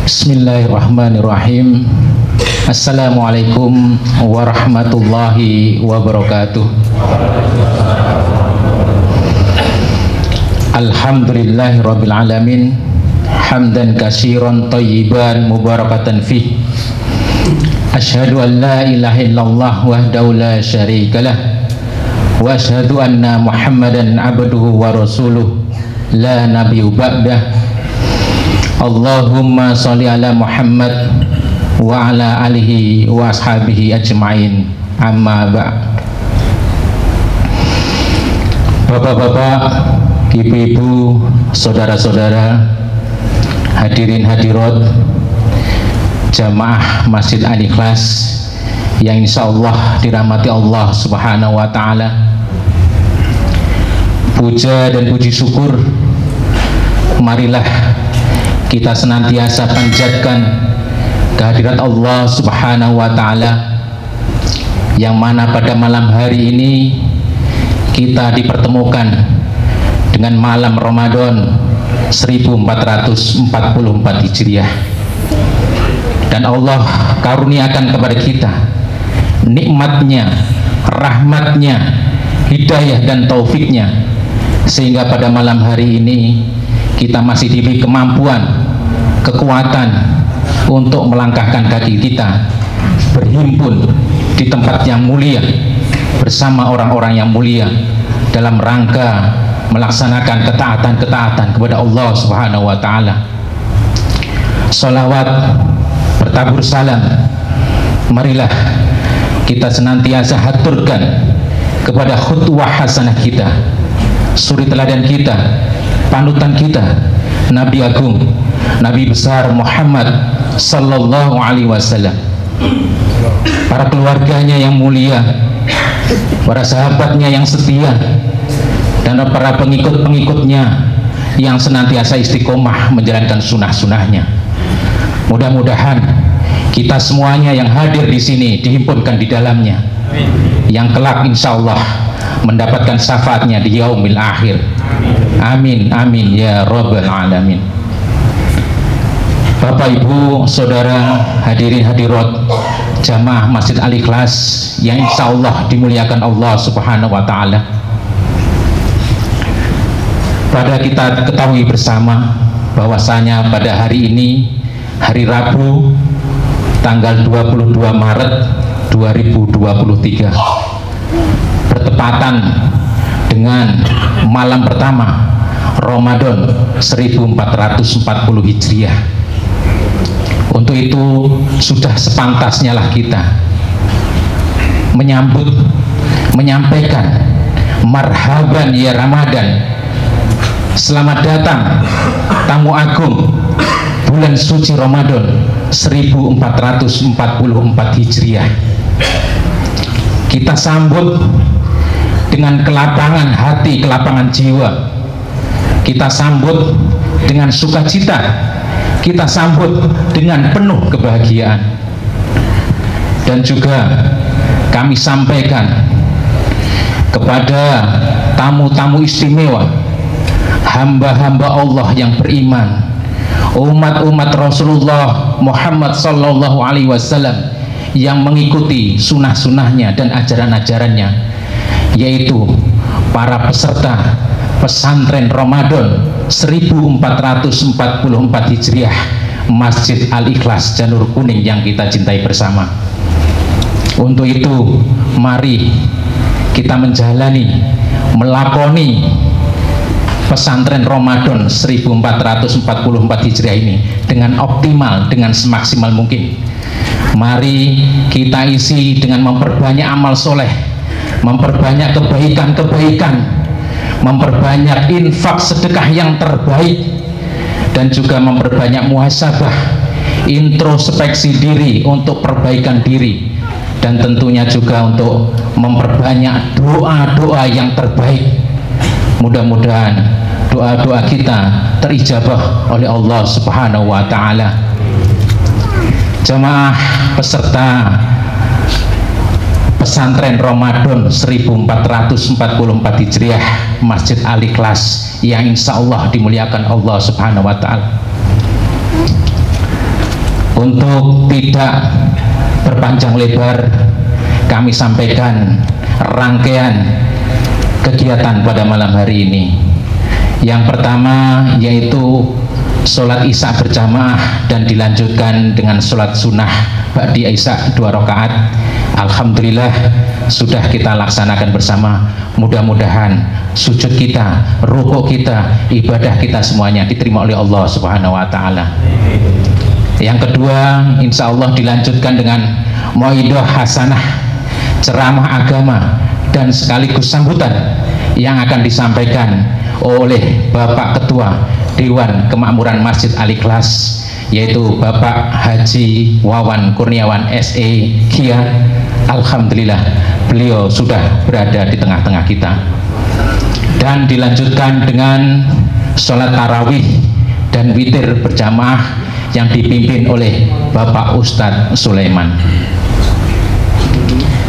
Bismillahirrahmanirrahim. Assalamualaikum warahmatullahi wabarakatuh. Alhamdulillahirabbil alamin. Hamdan katsiran thayyiban mubarakatan fih. Asyhadu an la ilaha illallah wahdahu la syarikalah wa asyhadu anna Muhammadan abduhu wa rasuluh la nabiyyu ba'dah. Allahumma sholli ala Muhammad wa ala alihi wa ashabihi ajma'in. Amma ba'd. Bapak-bapak, ibu-ibu, saudara-saudara, hadirin hadirat jamaah Masjid Al-Ikhlas yang insyaallah dirahmati Allah Subhanahu wa taala. Puja dan puji syukur marilah kita senantiasa panjatkan kehadirat Allah Subhanahu wa taala, yang mana pada malam hari ini kita dipertemukan dengan malam Ramadan 1444 Hijriah, dan Allah karuniakan kepada kita nikmatnya, rahmatnya, hidayah dan taufiknya, sehingga pada malam hari ini kita masih diberi kemampuan, kekuatan untuk melangkahkan kaki kita berhimpun di tempat yang mulia bersama orang-orang yang mulia dalam rangka melaksanakan ketaatan-ketaatan kepada Allah Subhanahu wa taala. Sholawat bertabur salam marilah kita senantiasa haturkan kepada khutwah hasanah kita, suri teladan kita, panutan kita, Nabi Agung, Nabi besar Muhammad sallallahu alaihi wasallam, para keluarganya yang mulia, para sahabatnya yang setia, dan para pengikut-pengikutnya yang senantiasa istiqomah menjalankan sunnah-sunnahnya. Mudah-mudahan kita semuanya yang hadir di sini dihimpunkan di dalamnya, yang kelak insya Allah mendapatkan syafaatnya di yaumil akhir. Amin amin ya rabbal alamin. Bapak ibu saudara hadirin hadirat jamaah Masjid Al-Ikhlas yang insya Allah dimuliakan Allah Subhanahu wa taala. Pada kita ketahui bersama bahwasanya pada hari ini, hari Rabu tanggal 22 Maret 2023, bertepatan dengan malam pertama Ramadan 1440 Hijriah. Untuk itu sudah sepantasnya lah kita menyambut, menyampaikan marhaban ya Ramadan, selamat datang tamu agung bulan suci Ramadan 1444 Hijriah. Kita sambut dengan kelapangan hati, kelapangan jiwa. Kita sambut dengan sukacita, kita sambut dengan penuh kebahagiaan. Dan juga kami sampaikan kepada tamu-tamu istimewa, hamba-hamba Allah yang beriman, umat-umat Rasulullah Muhammad sallallahu alaihi wasallam yang mengikuti sunnah-sunnahnya dan ajaran-ajarannya, yaitu para peserta pesantren Ramadan 1444 Hijriah Masjid Al-Ikhlas Janur Kuning yang kita cintai bersama. Untuk itu mari kita menjalani, melakoni pesantren Ramadan 1444 Hijriah ini dengan optimal, dengan semaksimal mungkin. Mari kita isi dengan memperbanyak amal soleh, memperbanyak kebaikan-kebaikan, memperbanyak infak sedekah yang terbaik, dan juga memperbanyak muhasabah, introspeksi diri untuk perbaikan diri, dan tentunya juga untuk memperbanyak doa-doa yang terbaik. Mudah-mudahan doa-doa kita terijabah oleh Allah Subhanahu wa taala. Jamaah peserta pesantren Ramadan 1444 Hijriah Masjid Al-Ikhlas yang insya Allah dimuliakan Allah Subhanahu wa Ta'ala. Untuk tidak berpanjang lebar, kami sampaikan rangkaian kegiatan pada malam hari ini. Yang pertama yaitu sholat isya berjamaah dan dilanjutkan dengan sholat sunnah ba'di isya 2 rakaat. Alhamdulillah sudah kita laksanakan bersama. Mudah-mudahan sujud kita, rukuk kita, ibadah kita semuanya diterima oleh Allah Subhanahu wa Ta'ala. Yang kedua, insya Allah dilanjutkan dengan mauidhah hasanah, ceramah agama dan sekaligus sambutan yang akan disampaikan oleh Bapak Ketua Dewan Kemakmuran Masjid Al-Ikhlas, yaitu Bapak Haji Wawan Kurniawan SE Kia. Alhamdulillah beliau sudah berada di tengah-tengah kita. Dan dilanjutkan dengan sholat tarawih dan witir berjamaah yang dipimpin oleh Bapak Ustadz Sulaiman.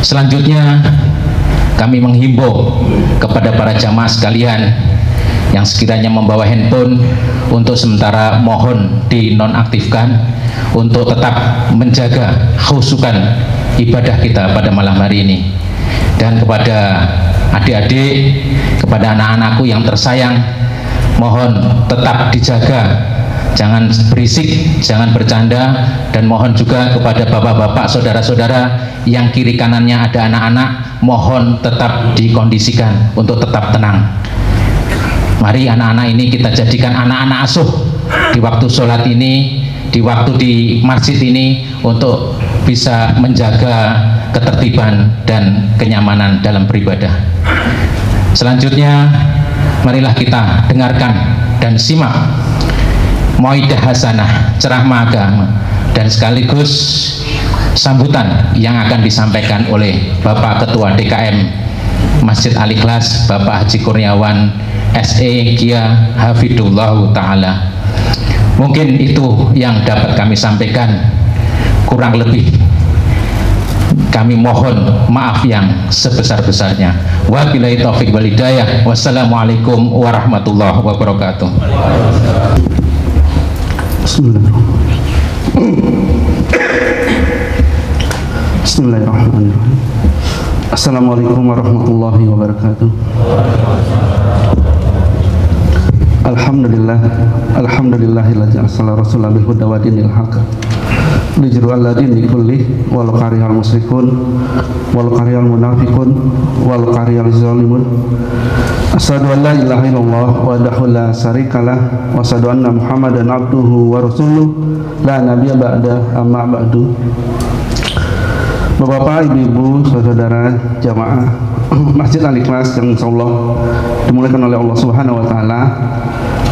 Selanjutnya kami menghimbau kepada para jamaah sekalian yang sekiranya membawa handphone untuk sementara mohon dinonaktifkan untuk tetap menjaga khusyukan ibadah kita pada malam hari ini. Dan kepada adik-adik, kepada anak-anakku yang tersayang, mohon tetap dijaga, jangan berisik, jangan bercanda, dan mohon juga kepada bapak-bapak, saudara-saudara yang kiri kanannya ada anak-anak, mohon tetap dikondisikan untuk tetap tenang. Mari anak-anak ini kita jadikan anak-anak asuh di waktu sholat ini, di waktu di masjid ini, untuk bisa menjaga ketertiban dan kenyamanan dalam beribadah. Selanjutnya marilah kita dengarkan dan simak mauidhah hasanah, ceramah agama, dan sekaligus sambutan yang akan disampaikan oleh Bapak Ketua DKM Masjid Al-Ikhlas, Bapak Haji Kurniawan SE Kia Hafidullah Ta'ala. Mungkin itu yang dapat kami sampaikan, kurang lebih kami mohon maaf yang sebesar-besarnya. Wabillahi taufiq wal hidayah. Wassalamualaikum warahmatullahi wabarakatuh. Bismillahirrahmanirrahim. Assalamualaikum warahmatullahi wabarakatuh. Alhamdulillah, alhamdulillahilladzi arsala rasulahu bil huda wa dinil haqq lijru alladini kulli wal karihal musyrikun wal karihal munafiqun wal karihal zalimun. Asyhadu an la ilaha illallah wahdahu la syarikalah wa asyhadu anna Muhammadan abduhu wa rasuluh la nabiyya ba'da, amma ba'du. Bapak-bapak, ibu-ibu, saudara jamaah Masjid Al-Ikhlas yang insyaallah dimulakan oleh Allah Subhanahu wa Ta'ala,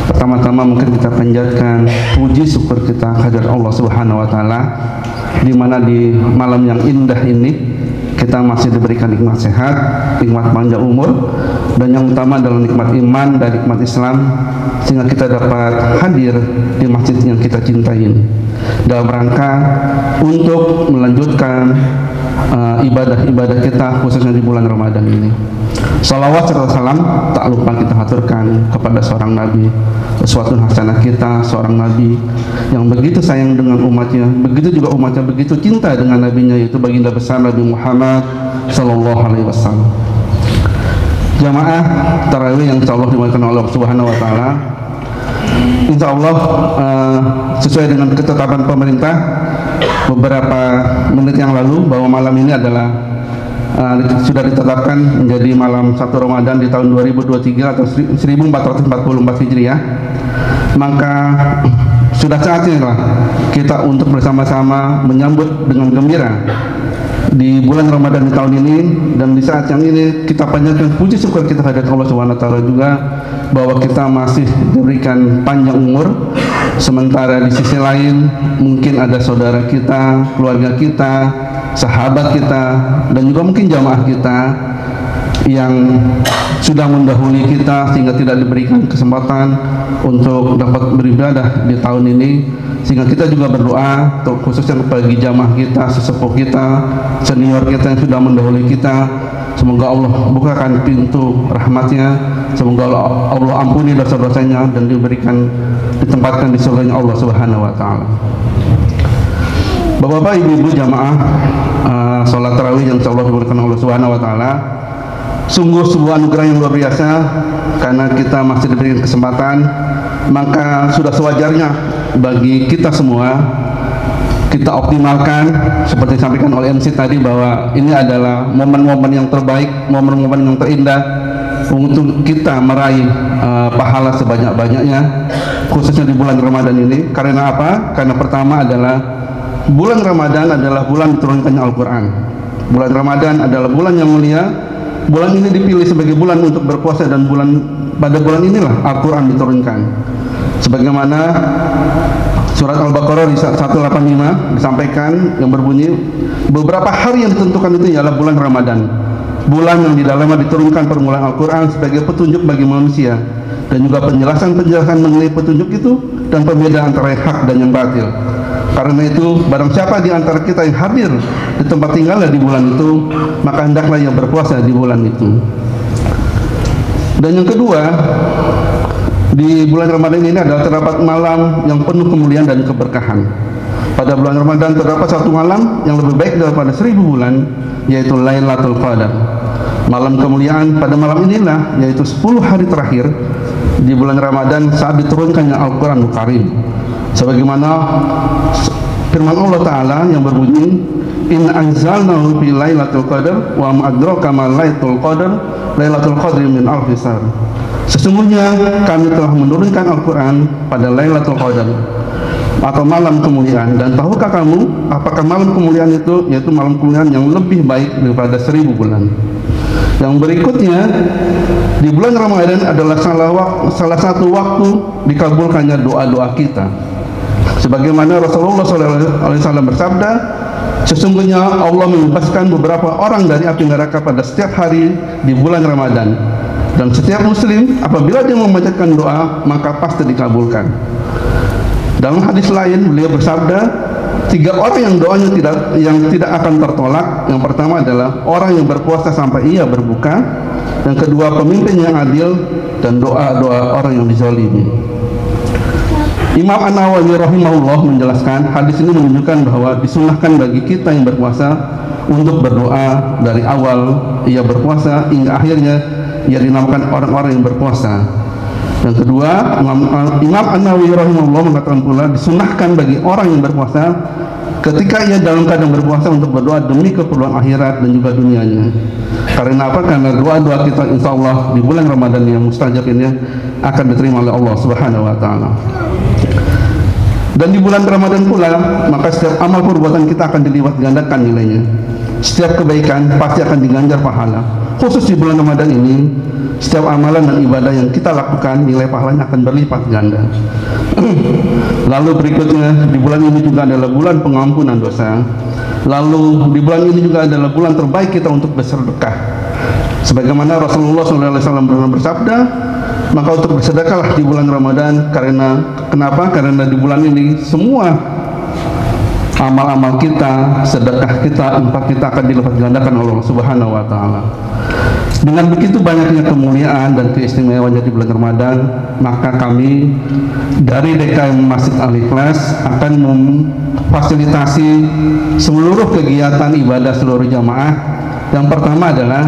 pertama-tama mungkin kita panjatkan puji syukur kita kehadirat Allah Subhanahu wa Ta'ala, di mana di malam yang indah ini kita masih diberikan nikmat sehat, nikmat panjang umur, dan yang utama adalah nikmat iman dan nikmat Islam, sehingga kita dapat hadir di masjid yang kita cintai ini dalam rangka untuk melanjutkan ibadah-ibadah kita khususnya di bulan Ramadan ini. Salawat serta salam tak lupa kita haturkan kepada seorang Nabi, uswatun hasanah kita, seorang Nabi yang begitu sayang dengan umatnya, begitu juga umatnya begitu cinta dengan nabinya, yaitu baginda besar Nabi Muhammad Sallallahu Alaihi Wasallam. Jamaah tarawih yang insyaallah dimuliakan oleh Allah Subhanahu Wa Taala, insyaallah sesuai dengan ketetapan pemerintah beberapa menit yang lalu bahwa malam ini adalah sudah ditetapkan menjadi malam 1 Ramadan di tahun 2023 atau 1444 Hijriah. Maka sudah saatnya lah kita untuk bersama-sama menyambut dengan gembira di bulan Ramadan di tahun ini, dan di saat yang ini kita panjatkan puji syukur kita hadirat Allah Subhanahu wa Ta'ala juga bahwa kita masih diberikan panjang umur, sementara di sisi lain mungkin ada saudara kita, keluarga kita, sahabat kita, dan juga mungkin jamaah kita yang sudah mendahului kita sehingga tidak diberikan kesempatan untuk dapat beribadah di tahun ini, sehingga kita juga berdoa khususnya bagi jamaah kita, sesepuh kita, senior kita yang sudah mendahului kita, semoga Allah bukakan pintu rahmatnya, semoga Allah ampuni dosa-dosanya dan ditempatkan di surganya Allah Subhanahu wa taala. Bapak-bapak, ibu-ibu jamaah salat tarawih yang insyaallah diberkahi Allah Subhanahu wa taala, sungguh sebuah anugerah yang luar biasa karena kita masih diberikan kesempatan. Maka sudah sewajarnya bagi kita semua kita optimalkan seperti disampaikan oleh MC tadi, bahwa ini adalah momen-momen yang terbaik, momen-momen yang terindah untuk kita meraih pahala sebanyak-banyaknya, khususnya di bulan Ramadan ini. Karena apa? Karena pertama adalah bulan Ramadan adalah bulan diturunkannya Al-Quran. Bulan Ramadan adalah bulan yang mulia. Bulan ini dipilih sebagai bulan untuk berpuasa, dan pada bulan inilah Al-Quran diturunkan. Sebagaimana surat Al-Baqarah di 185 disampaikan yang berbunyi, beberapa hari yang ditentukan itu ialah bulan Ramadan, bulan yang di dalamnya diturunkan permulaan Al-Quran sebagai petunjuk bagi manusia, dan juga penjelasan-penjelasan mengenai petunjuk itu dan pembedaan antara yang hak dan yang batil. Karena itu, barang siapa di antara kita yang hadir di tempat tinggalnya di bulan itu, maka hendaklah ia berpuasa di bulan itu. Dan yang kedua, di bulan Ramadan ini adalah terdapat malam yang penuh kemuliaan dan keberkahan. Pada bulan Ramadan terdapat satu malam yang lebih baik daripada 1000 bulan, yaitu Lailatul Qadar. Malam kemuliaan pada malam inilah, yaitu 10 hari terakhir di bulan Ramadan saat diturunkannya Al-Quranul Karim. Sebagaimana firman Allah Ta'ala yang berbunyi, Inna anzalnahu fi Lailatul Qadar wa ma adraka ma Lailatul Qadar, Lailatul Qadri min alfi syahr. Sesungguhnya kami telah menurunkan Al-Quran pada Lailatul Qadar atau malam kemuliaan. Dan tahukah kamu apakah malam kemuliaan itu? Yaitu malam kemuliaan yang lebih baik daripada 1000 bulan. Yang berikutnya, di bulan Ramadan adalah salah satu waktu dikabulkannya doa-doa kita. Sebagaimana Rasulullah SAW bersabda, sesungguhnya Allah membebaskan beberapa orang dari api neraka pada setiap hari di bulan Ramadan, dan setiap muslim apabila dia membacakan doa maka pasti dikabulkan. Dalam hadis lain beliau bersabda, 3 orang yang doanya tidak akan tertolak. Yang pertama adalah orang yang berpuasa sampai ia berbuka, yang kedua pemimpin yang adil, dan doa-doa orang yang dizalimi. Imam An-Nawawi rahimahullah menjelaskan, hadis ini menunjukkan bahwa disunahkan bagi kita yang berpuasa untuk berdoa dari awal ia berpuasa hingga akhirnya ia dinamakan orang-orang yang berpuasa. Yang kedua, Imam An-Nawawi rahimahullah mengatakan pula disunahkan bagi orang yang berpuasa ketika ia dalam keadaan berpuasa untuk berdoa demi keperluan akhirat dan juga dunianya. Karena apa? Karena doa-doa kita insya Allah di bulan Ramadan yang mustajab ini akan diterima oleh Allah Subhanahu wa taala. Dan di bulan Ramadan pula, maka setiap amal perbuatan kita akan dilipat gandakan nilainya. Setiap kebaikan pasti akan diganjar pahala. Khusus di bulan Ramadan ini, setiap amalan dan ibadah yang kita lakukan, nilai pahalanya akan berlipat ganda. Lalu berikutnya, di bulan ini juga adalah bulan pengampunan dosa. Lalu di bulan ini juga adalah bulan terbaik kita untuk bersedekah. Sebagaimana Rasulullah SAW bersabda, maka untuk bersedekahlah di bulan Ramadan. Kenapa? Karena di bulan ini semua amal-amal kita, sedekah kita, infak kita akan dilipat gandakan oleh Allah Subhanahu wa taala. Dengan begitu banyaknya kemuliaan dan keistimewaannya di bulan Ramadan, maka kami dari DKM Masjid Al-Ikhlas akan memfasilitasi seluruh kegiatan ibadah seluruh jamaah. Yang pertama adalah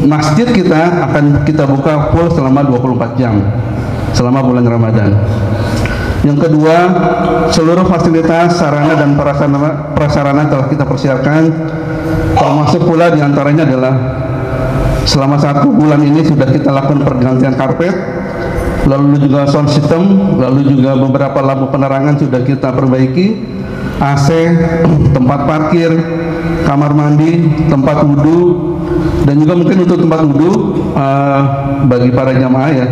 masjid kita akan kita buka full selama 24 jam selama bulan Ramadan. Yang kedua, seluruh fasilitas, sarana dan prasarana telah kita persiapkan, termasuk pula diantaranya adalah selama 1 bulan ini sudah kita lakukan pergantian karpet, lalu juga sound system, lalu juga beberapa lampu penerangan sudah kita perbaiki, AC, tempat parkir, kamar mandi, tempat wudhu, dan juga mungkin untuk tempat wudhu bagi para jamaah ya,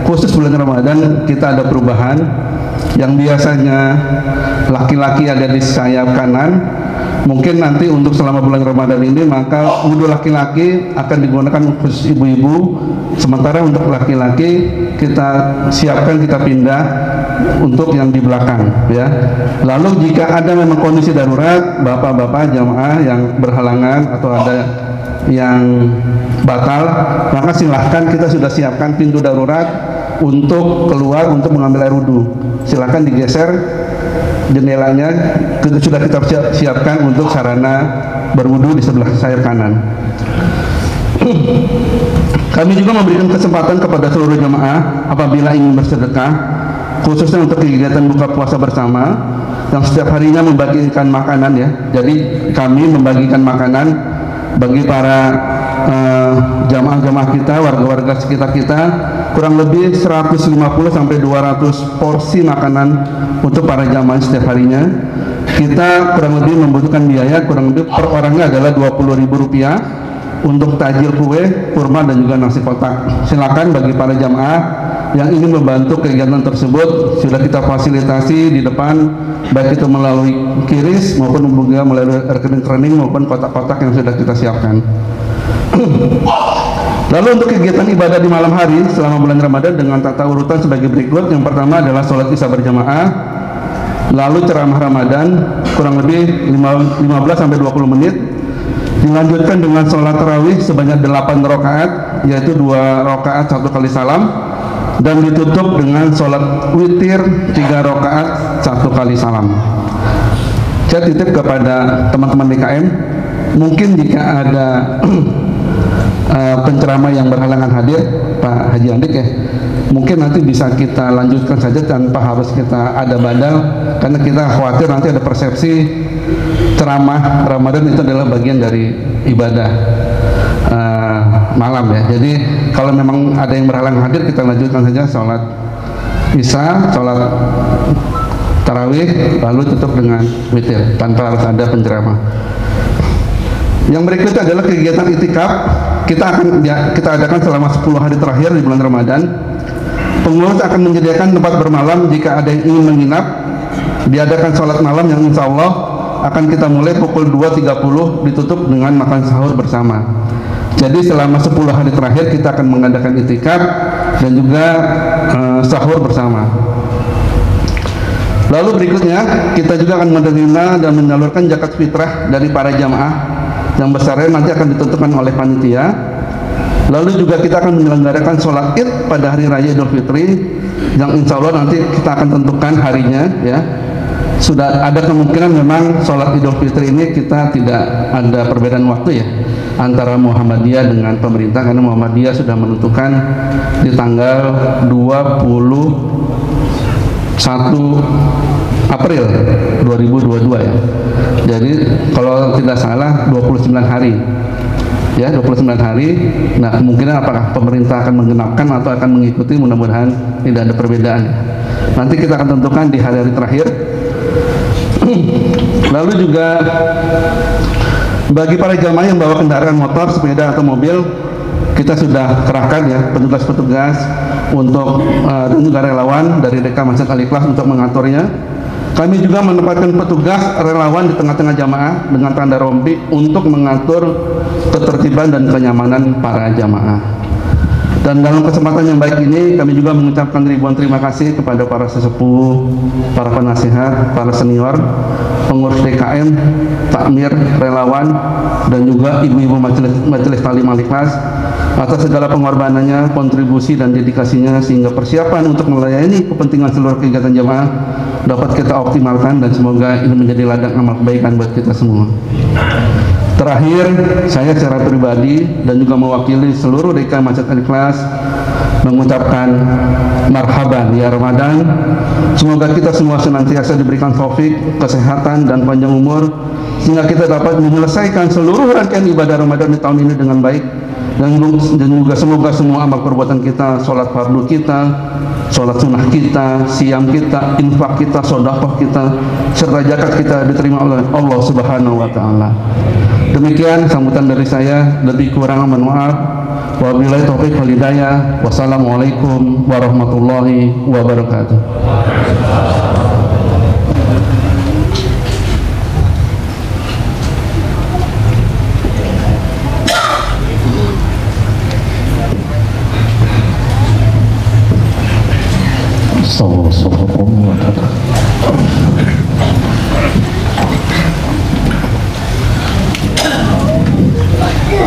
khusus bulan Ramadan kita ada perubahan. Yang biasanya laki-laki ada di sayap kanan, mungkin nanti untuk selama bulan Ramadan ini maka wudhu laki-laki akan digunakan khusus ibu-ibu, sementara untuk laki-laki kita siapkan, kita pindah untuk yang di belakang ya. Lalu jika ada memang kondisi darurat, bapak-bapak jamaah yang berhalangan atau ada yang batal, maka silahkan, kita sudah siapkan pintu darurat untuk keluar untuk mengambil air wudhu. Silahkan digeser jendelanya, sudah kita siapkan untuk sarana berwudhu di sebelah sayap kanan. Kami juga memberikan kesempatan kepada seluruh jamaah apabila ingin bersedekah, khususnya untuk kegiatan buka puasa bersama yang setiap harinya membagikan makanan ya. Jadi kami membagikan makanan bagi para jamaah-jamaah kita, warga-warga sekitar kita, kurang lebih 150 sampai 200 porsi makanan untuk para jamaah setiap harinya. Kita kurang lebih membutuhkan biaya kurang lebih per orangnya adalah Rp20.000 untuk tajil kue, kurma dan juga nasi kotak. Silakan bagi para jamaah yang ingin membantu kegiatan tersebut, sudah kita fasilitasi di depan, baik itu melalui kiris maupun juga melalui rekening maupun kotak-kotak yang sudah kita siapkan. Lalu untuk kegiatan ibadah di malam hari selama bulan Ramadan dengan tata urutan sebagai berikut. Yang pertama adalah sholat isya berjamaah, lalu ceramah Ramadan kurang lebih 15 sampai 20 menit, dilanjutkan dengan sholat tarawih sebanyak 8 rakaat, yaitu 2 rakaat 1 kali salam, dan ditutup dengan sholat witir 3 rakaat 1 kali salam. Saya titip kepada teman-teman DKM, mungkin jika ada penceramah yang berhalangan hadir, Pak Haji Andik ya, mungkin nanti bisa kita lanjutkan saja tanpa harus kita ada badal, karena kita khawatir nanti ada persepsi ceramah Ramadan itu adalah bagian dari ibadah malam ya. Jadi kalau memang ada yang berhalangan hadir, kita lanjutkan saja sholat isya, sholat tarawih, lalu tutup dengan witir tanpa harus ada penceramah. Yang berikutnya adalah kegiatan itikaf. Kita adakan selama 10 hari terakhir di bulan Ramadan. Pengurus akan menyediakan tempat bermalam jika ada yang ingin menginap. Diadakan sholat malam yang insya Allah akan kita mulai pukul 2.30, ditutup dengan makan sahur bersama. Jadi selama 10 hari terakhir kita akan mengadakan itikaf dan juga sahur bersama. Lalu berikutnya kita juga akan menerima dan menyalurkan zakat fitrah dari para jamaah, yang besarnya nanti akan ditentukan oleh panitia. Lalu juga kita akan menyelenggarakan sholat id pada hari raya Idul Fitri, yang insya Allah nanti kita akan tentukan harinya ya. Sudah ada kemungkinan memang sholat Idul Fitri ini kita tidak ada perbedaan waktu ya antara Muhammadiyah dengan pemerintah, karena Muhammadiyah sudah menentukan di tanggal 21 April 2022 ya. Jadi kalau tidak salah 29 hari ya, 29 hari. Nah, kemungkinan apakah pemerintah akan menggenapkan atau akan mengikuti, mudah-mudahan tidak ada perbedaan. Nanti kita akan tentukan di hari-hari terakhir. Lalu juga bagi para jamaah yang bawa kendaraan motor, sepeda atau mobil, kita sudah kerahkan ya petugas-petugas untuk dan juga relawan dari DK Masjid Al-Ikhlas untuk mengaturnya. Kami juga menempatkan petugas relawan di tengah-tengah jamaah dengan tanda rompi untuk mengatur ketertiban dan kenyamanan para jamaah. Dan dalam kesempatan yang baik ini kami juga mengucapkan ribuan terima kasih kepada para sesepuh, para penasihat, para senior, pengurus DKM, takmir, relawan, dan juga ibu-ibu majelis taklim Al-Ikhlas atas segala pengorbanannya, kontribusi dan dedikasinya sehingga persiapan untuk melayani kepentingan seluruh kegiatan jamaah dapat kita optimalkan, dan semoga ini menjadi ladang amal kebaikan buat kita semua. Terakhir, saya secara pribadi dan juga mewakili seluruh DK Masjid Al-Ikhlas mengucapkan marhaban ya Ramadan. Semoga kita semua senantiasa diberikan taufik, kesehatan dan panjang umur sehingga kita dapat menyelesaikan seluruh rangkaian ibadah Ramadan di tahun ini dengan baik, dan juga semoga semua amal perbuatan kita, sholat fardu kita, sholat sunnah kita, siam kita, infak kita, sedekah kita, serta zakat kita diterima oleh Allah Subhanahu wa taala. Demikian sambutan dari saya, lebih kurang mohon maaf. Wabillahi taufiq wal hidayah. Wassalamualaikum warahmatullahi wabarakatuh. استووا صفوفكم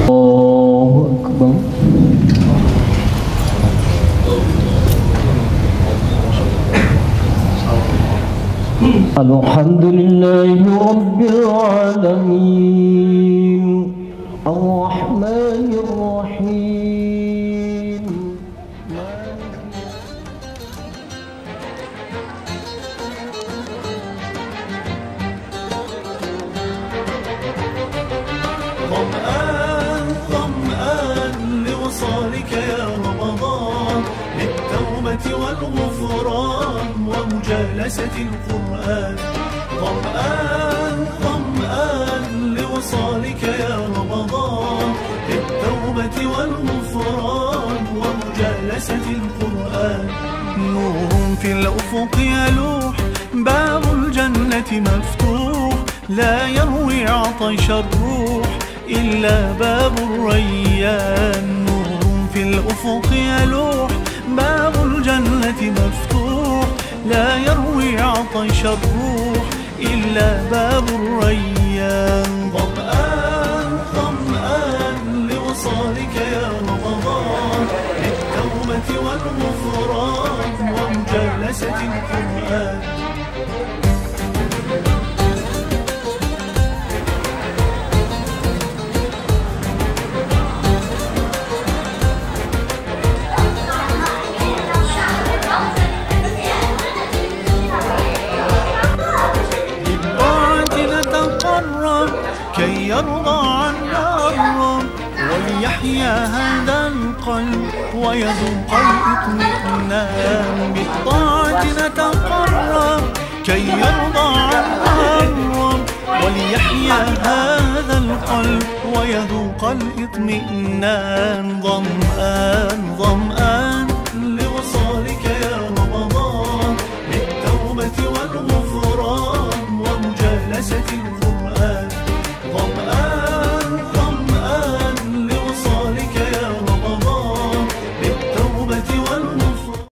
الله أكبر. الحمد لله رب العالمين الرحمن الرحيم ظمآن ظمآن لوصالك يا رمضان للتوبة والغفران ومجالسة القرآن. ظمآن ظمآن لوصالك يا رمضان للتوبة والغفران ومجالسة القرآن. نور في الأفق يلوح باب الجنة مفتوح لا يروي عطش الروح إلا باب الريان. نور في الأفق يلوح باب الجنة مفتوح لا يروي عطش الروح إلا باب الريان. ظمآن ظمآن لوصالك يا رمضان للتوبة والغفران ومجالسة القرآن. كي يرضى عنا الرب وليحيا هذا القلب ويذوق الاطمئنان. بالطاعة نتقرب كي يرضى عنا الرب وليحيا هذا القلب ويذوق الاطمئنان. ظمآن ظمآن لوصالك يا رمضان للتوبة والغفران ومجالسة